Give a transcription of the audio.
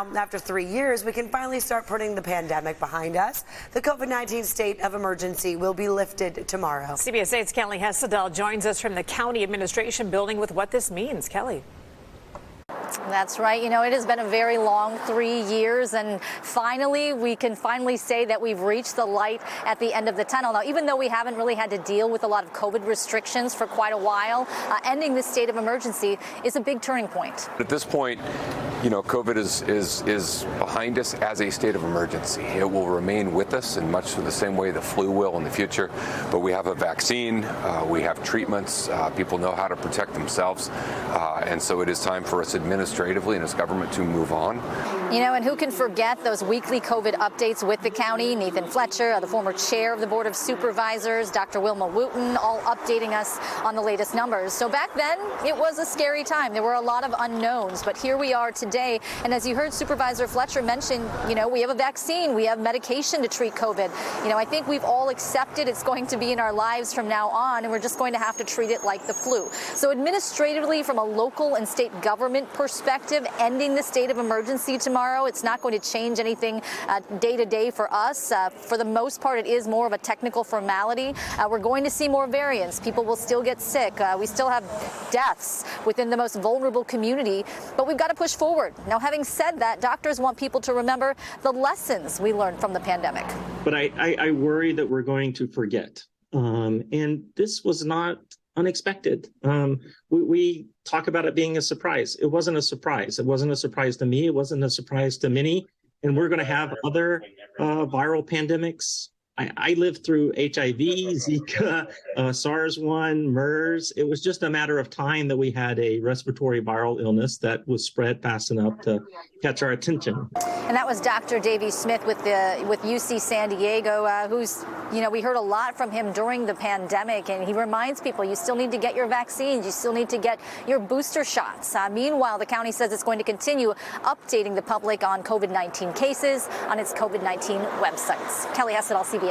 Now, after 3 years, we can finally start putting the pandemic behind us. The COVID-19 state of emergency will be lifted tomorrow. CBS 8's Kelly Hessedal joins us from the county administration building with what this means. Kelly. That's right. You know, it has been a very long 3 years, and finally, we can finally say that we've reached the light at the end of the tunnel. Now, even though we haven't really had to deal with a lot of COVID restrictions for quite a while, ending this state of emergency is a big turning point. At this point, you know, COVID is behind us as a state of emergency. It will remain with us in much the same way the flu will in the future, but we have a vaccine, we have treatments, people know how to protect themselves, and so it is time for us administratively and as government to move on. You know, and who can forget those weekly COVID updates with the county? Nathan Fletcher, the former chair of the Board of Supervisors, Dr. Wilma Wooten, all updating us on the latest numbers. So back then, it was a scary time. There were a lot of unknowns, but here we are today. And as you heard Supervisor Fletcher mention, you know, we have a vaccine, we have medication to treat COVID. You know, I think we've all accepted it's going to be in our lives from now on, and we're just going to have to treat it like the flu. So administratively, from a local and state government perspective, ending the state of emergency tomorrow, it's not going to change anything day to day for us. For the most part, it is more of a technical formality. We're going to see more variants. People will still get sick. We still have deaths within the most vulnerable community, but we've got to push forward. Now, having said that, doctors want people to remember the lessons we learned from the pandemic. But I worry that we're going to forget. And this was not unexpected. We talk about it being a surprise. It wasn't a surprise. It wasn't a surprise to me. It wasn't a surprise to many. And we're going to have other viral pandemics. I lived through HIV, Zika, SARS-1, MERS. It was just a matter of time that we had a respiratory viral illness that was spread fast enough to catch our attention. And that was Dr. Davey Smith with UC San Diego, who's, you know, we heard a lot from him during the pandemic, and he reminds people you still need to get your vaccines, you still need to get your booster shots. Meanwhile, the county says it's going to continue updating the public on COVID-19 cases on its COVID-19 websites. Kelly Hessedal, CBS 8.